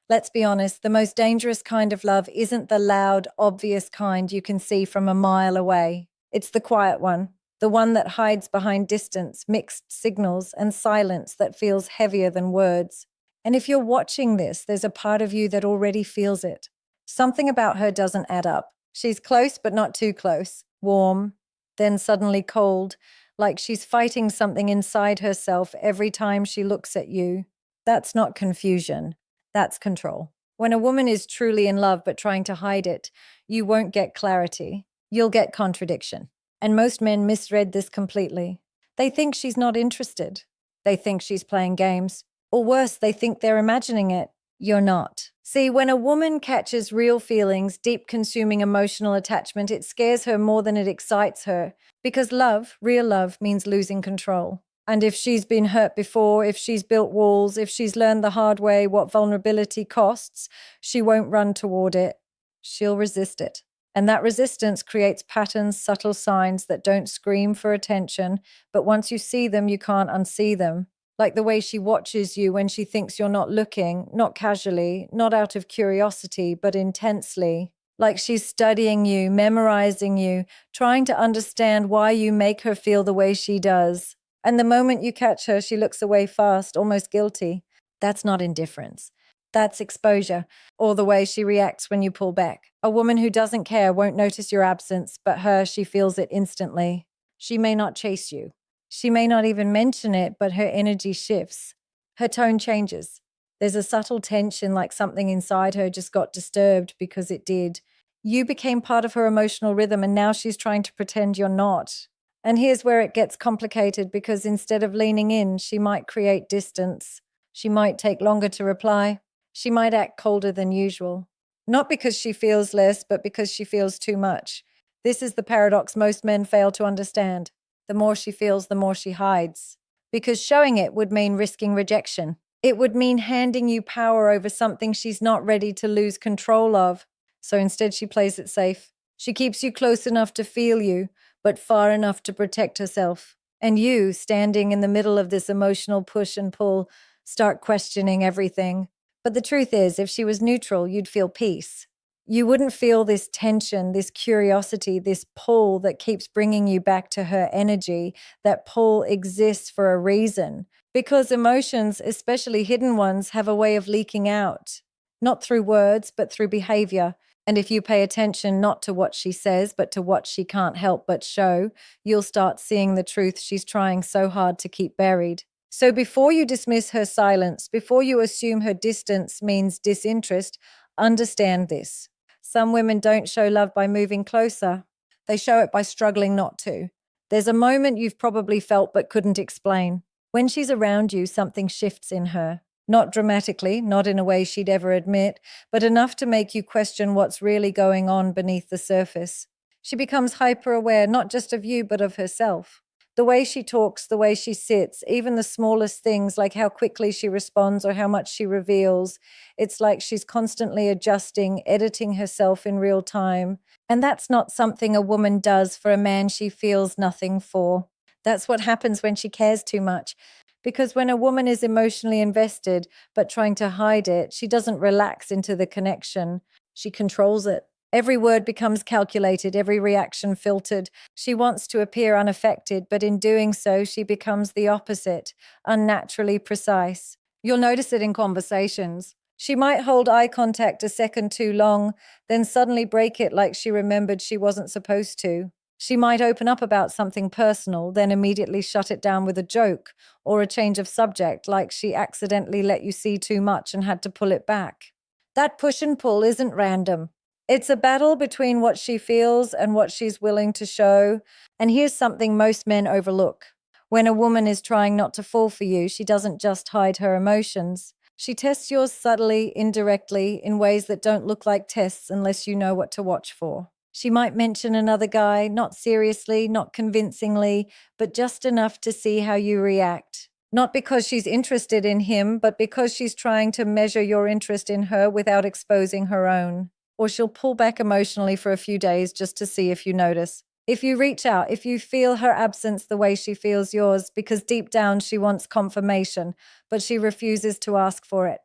Let's be honest, the most dangerous kind of love isn't the loud, obvious kind you can see from a mile away. It's the quiet one, the one that hides behind distance, mixed signals, and silence that feels heavier than words. And if you're watching this, there's a part of you that already feels it. Something about her doesn't add up. She's close, but not too close, warm, then suddenly cold, like she's fighting something inside herself every time she looks at you. That's not confusion. That's control. When a woman is truly in love but trying to hide it, you won't get clarity. You'll get contradiction. And most men misread this completely. They think she's not interested. They think she's playing games. Or worse, they think they're imagining it. You're not. See, when a woman catches real feelings, deep consuming emotional attachment, it scares her more than it excites her. Because love, real love, means losing control. And if she's been hurt before, if she's built walls, if she's learned the hard way what vulnerability costs, she won't run toward it. She'll resist it. And that resistance creates patterns, subtle signs that don't scream for attention, but once you see them, you can't unsee them. Like the way she watches you when she thinks you're not looking, not casually, not out of curiosity, but intensely. Like she's studying you, memorizing you, trying to understand why you make her feel the way she does. And the moment you catch her, she looks away fast, almost guilty. That's not indifference. That's exposure, or the way she reacts when you pull back. A woman who doesn't care won't notice your absence, but she feels it instantly. She may not chase you. She may not even mention it, but her energy shifts. Her tone changes. There's a subtle tension, like something inside her just got disturbed because it did. You became part of her emotional rhythm, and now she's trying to pretend you're not. And here's where it gets complicated, because instead of leaning in, she might create distance. She might take longer to reply. She might act colder than usual. Not because she feels less, but because she feels too much. This is the paradox most men fail to understand. The more she feels, the more she hides. Because showing it would mean risking rejection. It would mean handing you power over something she's not ready to lose control of. So instead, she plays it safe. She keeps you close enough to feel you, but far enough to protect herself. And you, standing in the middle of this emotional push and pull, start questioning everything. But the truth is, if she was neutral, you'd feel peace. You wouldn't feel this tension, this curiosity, this pull that keeps bringing you back to her energy. That pull exists for a reason. Because emotions, especially hidden ones, have a way of leaking out. Not through words, but through behavior. And if you pay attention not to what she says, but to what she can't help but show, you'll start seeing the truth she's trying so hard to keep buried. So before you dismiss her silence, before you assume her distance means disinterest, understand this. Some women don't show love by moving closer. They show it by struggling not to. There's a moment you've probably felt but couldn't explain. When she's around you, something shifts in her. Not dramatically, not in a way she'd ever admit, but enough to make you question what's really going on beneath the surface. She becomes hyper-aware, not just of you, but of herself. The way she talks, the way she sits, even the smallest things like how quickly she responds or how much she reveals. It's like she's constantly adjusting, editing herself in real time. And that's not something a woman does for a man she feels nothing for. That's what happens when she cares too much. Because when a woman is emotionally invested but trying to hide it, she doesn't relax into the connection. She controls it. Every word becomes calculated, every reaction filtered. She wants to appear unaffected, but in doing so, she becomes the opposite, unnaturally precise. You'll notice it in conversations. She might hold eye contact a second too long, then suddenly break it like she remembered she wasn't supposed to. She might open up about something personal, then immediately shut it down with a joke or a change of subject, like she accidentally let you see too much and had to pull it back. That push and pull isn't random. It's a battle between what she feels and what she's willing to show. And here's something most men overlook. When a woman is trying not to fall for you, she doesn't just hide her emotions. She tests yours subtly, indirectly, in ways that don't look like tests unless you know what to watch for. She might mention another guy, not seriously, not convincingly, but just enough to see how you react. Not because she's interested in him, but because she's trying to measure your interest in her without exposing her own. Or she'll pull back emotionally for a few days just to see if you notice. If you reach out, if you feel her absence the way she feels yours, because deep down she wants confirmation, but she refuses to ask for it.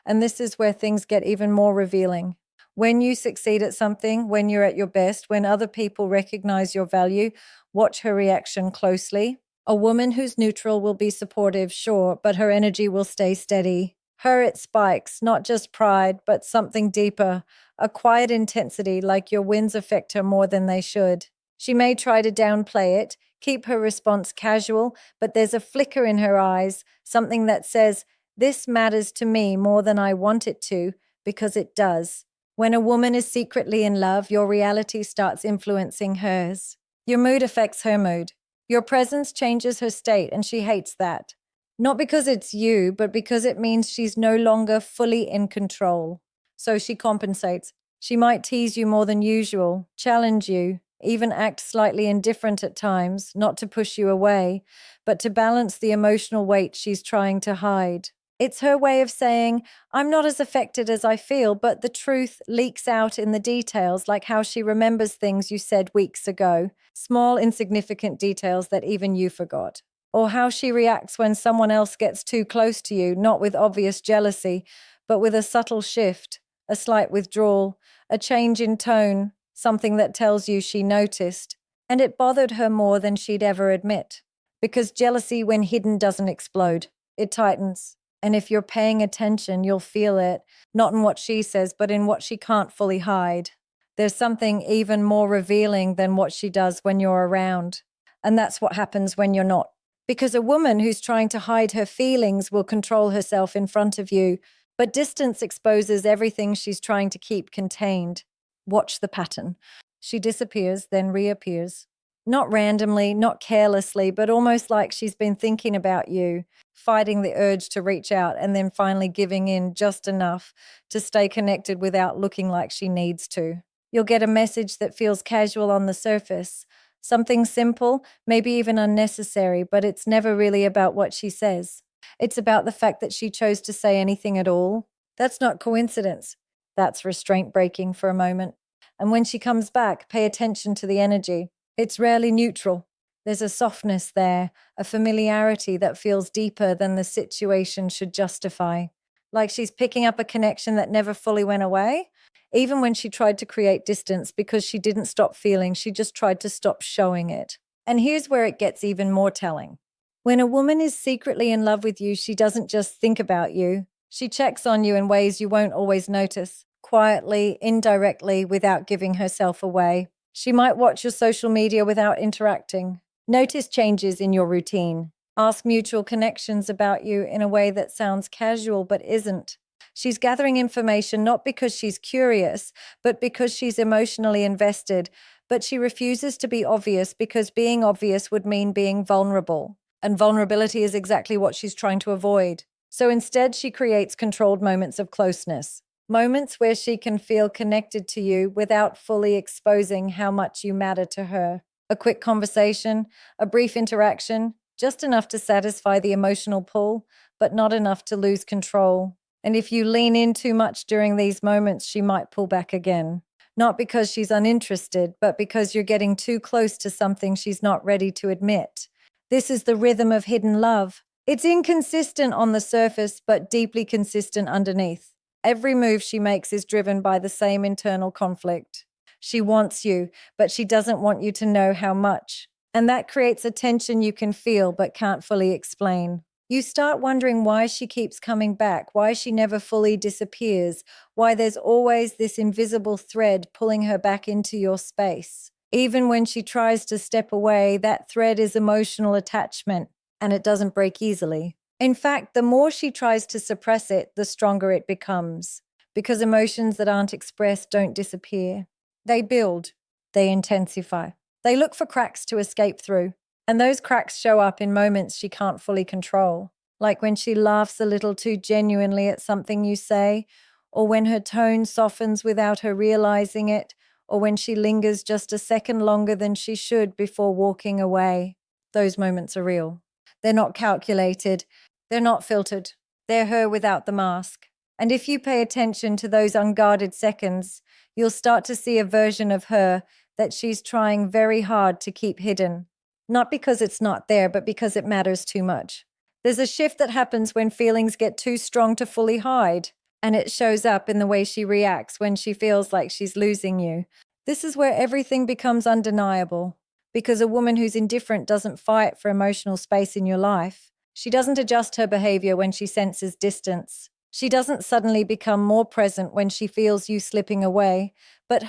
And this is where things get even more revealing. When you succeed at something, when you're at your best, when other people recognize your value, watch her reaction closely. A woman who's neutral will be supportive, sure, but her energy will stay steady. Her, it spikes, not just pride, but something deeper, a quiet intensity, like your wins affect her more than they should. She may try to downplay it, keep her response casual, but there's a flicker in her eyes, something that says, "This matters to me more than I want it to," because it does. When a woman is secretly in love, your reality starts influencing hers. Your mood affects her mood. Your presence changes her state, and she hates that. Not because it's you, but because it means she's no longer fully in control. So she compensates. She might tease you more than usual, challenge you, even act slightly indifferent at times, not to push you away, but to balance the emotional weight she's trying to hide. It's her way of saying, "I'm not as affected as I feel," but the truth leaks out in the details, like how she remembers things you said weeks ago, small, insignificant details that even you forgot. Or how she reacts when someone else gets too close to you, not with obvious jealousy, but with a subtle shift, a slight withdrawal, a change in tone, something that tells you she noticed. And it bothered her more than she'd ever admit. Because jealousy, when hidden, doesn't explode. It tightens. And if you're paying attention, you'll feel it, not in what she says, but in what she can't fully hide. There's something even more revealing than what she does when you're around. And that's what happens when you're not. Because a woman who's trying to hide her feelings will control herself in front of you, but distance exposes everything she's trying to keep contained. Watch the pattern. She disappears, then reappears. Not randomly, not carelessly, but almost like she's been thinking about you, fighting the urge to reach out, and then finally giving in just enough to stay connected without looking like she needs to. You'll get a message that feels casual on the surface, something simple, maybe even unnecessary, but it's never really about what she says. It's about the fact that she chose to say anything at all. That's not coincidence. That's restraint breaking for a moment. And when she comes back, pay attention to the energy. It's rarely neutral. There's a softness there, a familiarity that feels deeper than the situation should justify. Like she's picking up a connection that never fully went away. Even when she tried to create distance, because she didn't stop feeling, she just tried to stop showing it. And here's where it gets even more telling. When a woman is secretly in love with you, she doesn't just think about you. She checks on you in ways you won't always notice, quietly, indirectly, without giving herself away. She might watch your social media without interacting. Notice changes in your routine. Ask mutual connections about you in a way that sounds casual but isn't. She's gathering information not because she's curious, but because she's emotionally invested. But she refuses to be obvious because being obvious would mean being vulnerable. And vulnerability is exactly what she's trying to avoid. So instead, she creates controlled moments of closeness. Moments where she can feel connected to you without fully exposing how much you matter to her. A quick conversation, a brief interaction, just enough to satisfy the emotional pull, but not enough to lose control. And if you lean in too much during these moments, she might pull back again. Not because she's uninterested, but because you're getting too close to something she's not ready to admit. This is the rhythm of hidden love. It's inconsistent on the surface, but deeply consistent underneath. Every move she makes is driven by the same internal conflict. She wants you, but she doesn't want you to know how much. And that creates a tension you can feel but can't fully explain. You start wondering why she keeps coming back, why she never fully disappears, why there's always this invisible thread pulling her back into your space. Even when she tries to step away, that thread is emotional attachment, and it doesn't break easily. In fact, the more she tries to suppress it, the stronger it becomes, because emotions that aren't expressed don't disappear. They build, they intensify. They look for cracks to escape through. And those cracks show up in moments she can't fully control, like when she laughs a little too genuinely at something you say, or when her tone softens without her realizing it, or when she lingers just a second longer than she should before walking away. Those moments are real. They're not calculated. They're not filtered. They're her without the mask. And if you pay attention to those unguarded seconds, you'll start to see a version of her that she's trying very hard to keep hidden. Not because it's not there, but because it matters too much. There's a shift that happens when feelings get too strong to fully hide. And it shows up in the way she reacts when she feels like she's losing you. This is where everything becomes undeniable, because a woman who's indifferent doesn't fight for emotional space in your life. She doesn't adjust her behavior when she senses distance. She doesn't suddenly become more present when she feels you slipping away. But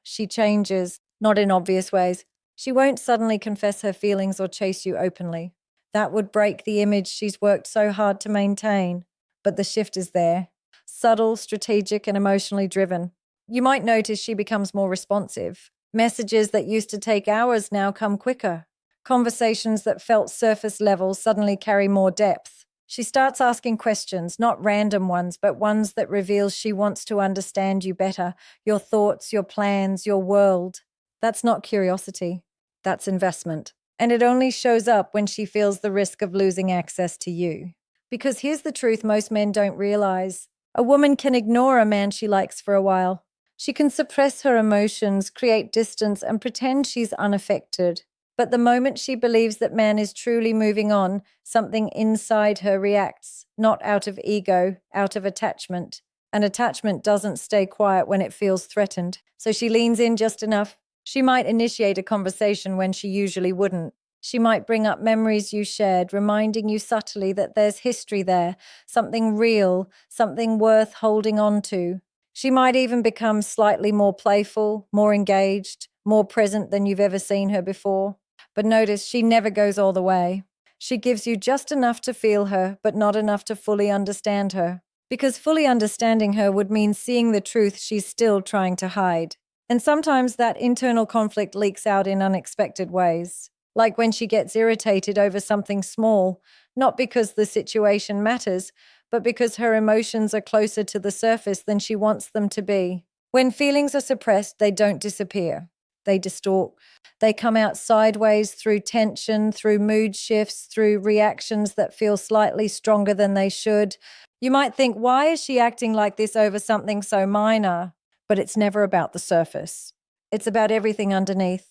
she changes, not in obvious ways. She won't suddenly confess her feelings or chase you openly. That would break the image she's worked so hard to maintain. But the shift is there. Subtle, strategic, and emotionally driven. You might notice she becomes more responsive. Messages that used to take hours now come quicker. Conversations that felt surface level suddenly carry more depth. She starts asking questions, not random ones, but ones that reveal she wants to understand you better, your thoughts, your plans, your world. That's not curiosity. That's investment. And it only shows up when she feels the risk of losing access to you. Because here's the truth most men don't realize. A woman can ignore a man she likes for a while. She can suppress her emotions, create distance, and pretend she's unaffected. But the moment she believes that man is truly moving on, something inside her reacts, not out of ego, out of attachment. And attachment doesn't stay quiet when it feels threatened. So she leans in just enough. She might initiate a conversation when she usually wouldn't. She might bring up memories you shared, reminding you subtly that there's history there, something real, something worth holding on to. She might even become slightly more playful, more engaged, more present than you've ever seen her before. But notice, she never goes all the way. She gives you just enough to feel her, but not enough to fully understand her. Because fully understanding her would mean seeing the truth she's still trying to hide. And sometimes that internal conflict leaks out in unexpected ways. Like when she gets irritated over something small, not because the situation matters, but because her emotions are closer to the surface than she wants them to be. When feelings are suppressed, they don't disappear. They distort. They come out sideways through tension, through mood shifts, through reactions that feel slightly stronger than they should. You might think, why is she acting like this over something so minor? But it's never about the surface. It's about everything underneath,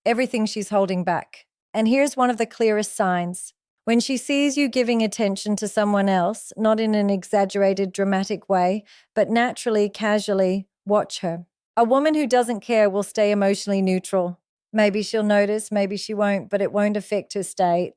everything she's holding back. And here's one of the clearest signs. When she sees you giving attention to someone else, not in an exaggerated, dramatic way, but naturally, casually, watch her. A woman who doesn't care will stay emotionally neutral. Maybe she'll notice, maybe she won't, but it won't affect her state.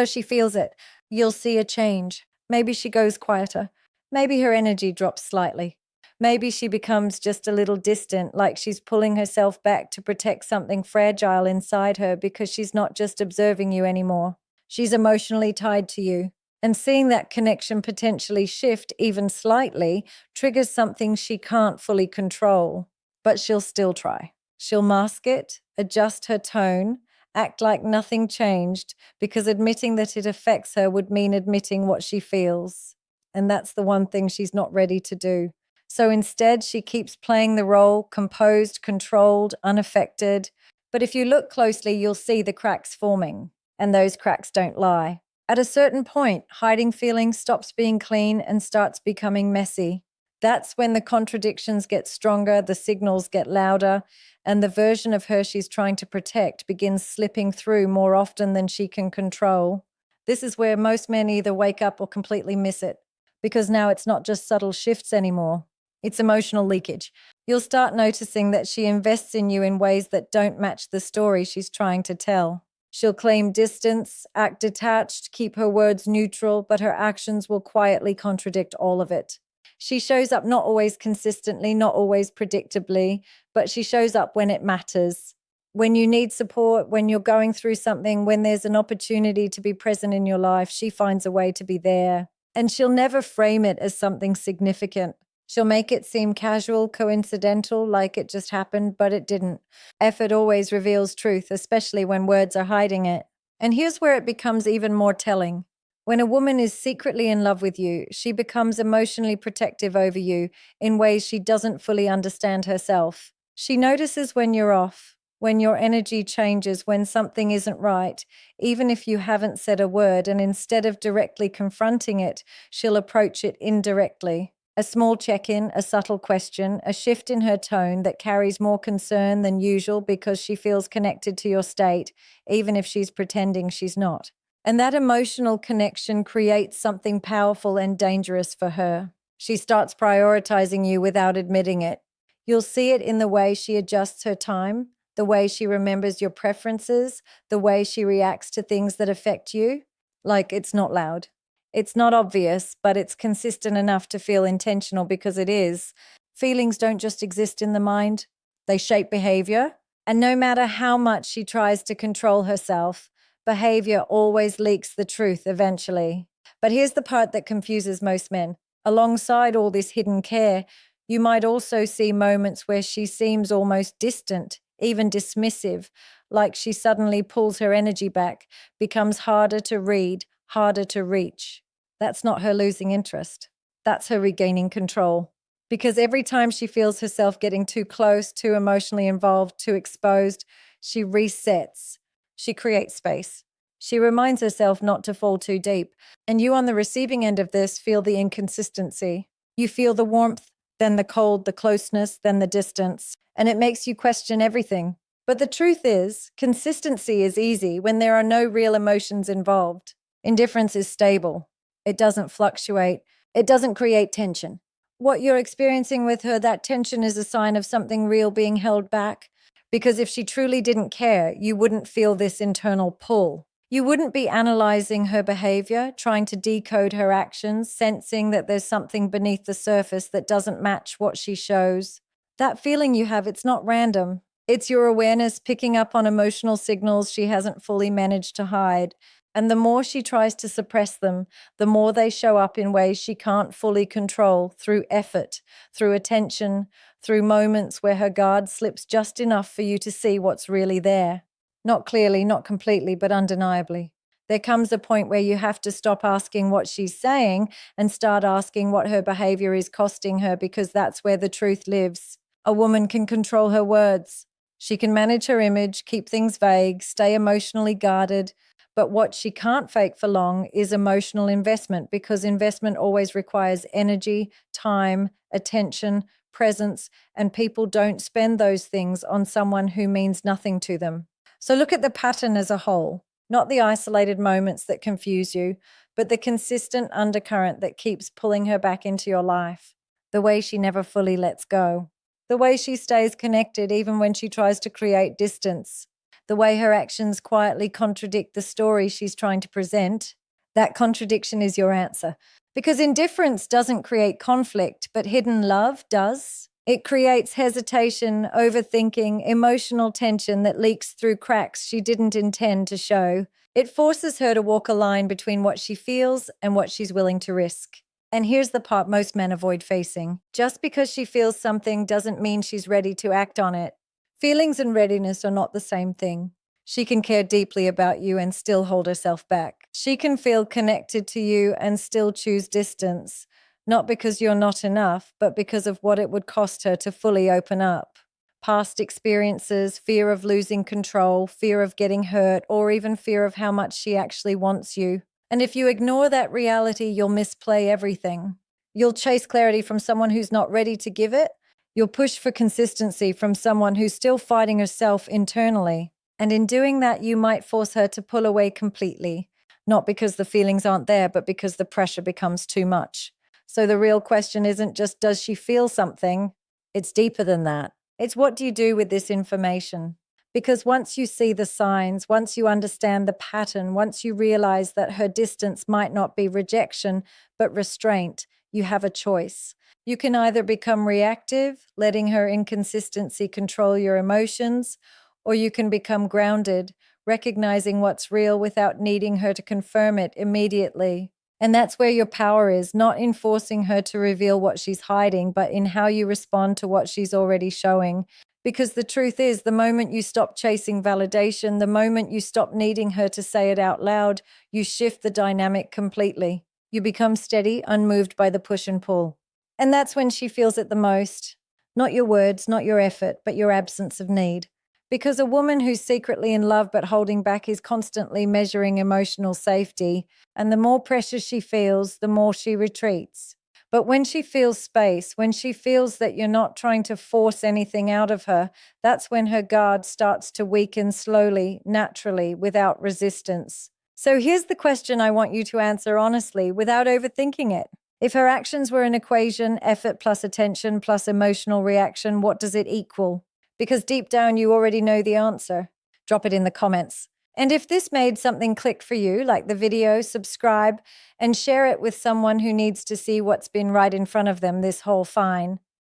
She feels it. You'll see a change. Maybe she goes quieter. Maybe her energy drops slightly. Maybe she becomes just a little distant, like she's pulling herself back to protect something fragile inside her because she's not just observing you anymore. She's emotionally tied to you. And seeing that connection potentially shift even slightly triggers something she can't fully control. But she'll still try. She'll mask it, adjust her tone, act like nothing changed, because admitting that it affects her would mean admitting what she feels. And that's the one thing she's not ready to do. So instead, she keeps playing the role, composed, controlled, unaffected. But if you look closely, you'll see the cracks forming. And those cracks don't lie. At a certain point, hiding feelings stops being clean and starts becoming messy. That's when the contradictions get stronger, the signals get louder, and the version of her she's trying to protect begins slipping through more often than she can control. This is where most men either wake up or completely miss it, because now it's not just subtle shifts anymore. It's emotional leakage. You'll start noticing that she invests in you in ways that don't match the story she's trying to tell. She'll claim distance, act detached, keep her words neutral, but her actions will quietly contradict all of it. She shows up not always consistently, not always predictably, but she shows up when it matters. When you need support, when you're going through something, when there's an opportunity to be present in your life, she finds a way to be there. And she'll never frame it as something significant. She'll make it seem casual, coincidental, like it just happened, but it didn't. Effort always reveals truth, especially when words are hiding it. And here's where it becomes even more telling. When a woman is secretly in love with you, she becomes emotionally protective over you in ways she doesn't fully understand herself. She notices when you're off, when your energy changes, when something isn't right, even if you haven't said a word, and instead of directly confronting it, she'll approach it indirectly. A small check-in, a subtle question, a shift in her tone that carries more concern than usual because she feels connected to your state, even if she's pretending she's not. And that emotional connection creates something powerful and dangerous for her. She starts prioritizing you without admitting it. You'll see it in the way she adjusts her time, the way she remembers your preferences, the way she reacts to things that affect you. Like, it's not loud. It's not obvious, but it's consistent enough to feel intentional because it is. Feelings don't just exist in the mind, they shape behavior. And no matter how much she tries to control herself, behavior always leaks the truth eventually. But here's the part that confuses most men. Alongside all this hidden care, you might also see moments where she seems almost distant, even dismissive, like she suddenly pulls her energy back, becomes harder to read, harder to reach. That's not her losing interest. That's her regaining control. Because every time she feels herself getting too close, too emotionally involved, too exposed, she resets. She creates space. She reminds herself not to fall too deep. And you on the receiving end of this feel the inconsistency. You feel the warmth, then the cold, the closeness, then the distance. And it makes you question everything. But the truth is, consistency is easy when there are no real emotions involved. Indifference is stable. It doesn't fluctuate. It doesn't create tension. What you're experiencing with her, that tension is a sign of something real being held back. Because if she truly didn't care, you wouldn't feel this internal pull. You wouldn't be analyzing her behavior, trying to decode her actions, sensing that there's something beneath the surface that doesn't match what she shows. That feeling you have, it's not random. It's your awareness picking up on emotional signals she hasn't fully managed to hide. And the more she tries to suppress them, the more they show up in ways she can't fully control through effort, through attention, through moments where her guard slips just enough for you to see what's really there. Not clearly, not completely, but undeniably. There comes a point where you have to stop asking what she's saying and start asking what her behavior is costing her, because that's where the truth lives. A woman can control her words. She can manage her image, keep things vague, stay emotionally guarded. But what she can't fake for long is emotional investment, because investment always requires energy, time, attention, presence, and people don't spend those things on someone who means nothing to them. So look at the pattern as a whole, not the isolated moments that confuse you, but the consistent undercurrent that keeps pulling her back into your life. The way she never fully lets go. The way she stays connected even when she tries to create distance. The way her actions quietly contradict the story she's trying to present. That contradiction is your answer. Because indifference doesn't create conflict, but hidden love does. It creates hesitation, overthinking, emotional tension that leaks through cracks she didn't intend to show. It forces her to walk a line between what she feels and what she's willing to risk. And here's the part most men avoid facing. Just because she feels something doesn't mean she's ready to act on it. Feelings and readiness are not the same thing. She can care deeply about you and still hold herself back. She can feel connected to you and still choose distance. Not because you're not enough, but because of what it would cost her to fully open up. Past experiences, fear of losing control, fear of getting hurt, or even fear of how much she actually wants you. And if you ignore that reality, you'll misplay everything. You'll chase clarity from someone who's not ready to give it. You'll push for consistency from someone who's still fighting herself internally. And in doing that, you might force her to pull away completely. Not because the feelings aren't there, but because the pressure becomes too much. So the real question isn't just, does she feel something? It's deeper than that. It's, what do you do with this information? Because once you see the signs, once you understand the pattern, once you realize that her distance might not be rejection, but restraint, you have a choice. You can either become reactive, letting her inconsistency control your emotions, or you can become grounded, recognizing what's real without needing her to confirm it immediately. And that's where your power is, not in forcing her to reveal what she's hiding, but in how you respond to what she's already showing. Because the truth is, the moment you stop chasing validation, the moment you stop needing her to say it out loud, you shift the dynamic completely. You become steady, unmoved by the push and pull. And that's when she feels it the most. Not your words, not your effort, but your absence of need. Because a woman who's secretly in love but holding back is constantly measuring emotional safety, and the more pressure she feels, the more she retreats. But when she feels space, when she feels that you're not trying to force anything out of her, that's when her guard starts to weaken slowly, naturally, without resistance. So here's the question I want you to answer honestly, without overthinking it. If her actions were an equation, effort plus attention plus emotional reaction, what does it equal? Because deep down, you already know the answer. Drop it in the comments. And if this made something click for you, like the video, subscribe and share it with someone who needs to see what's been right in front of them this whole fine.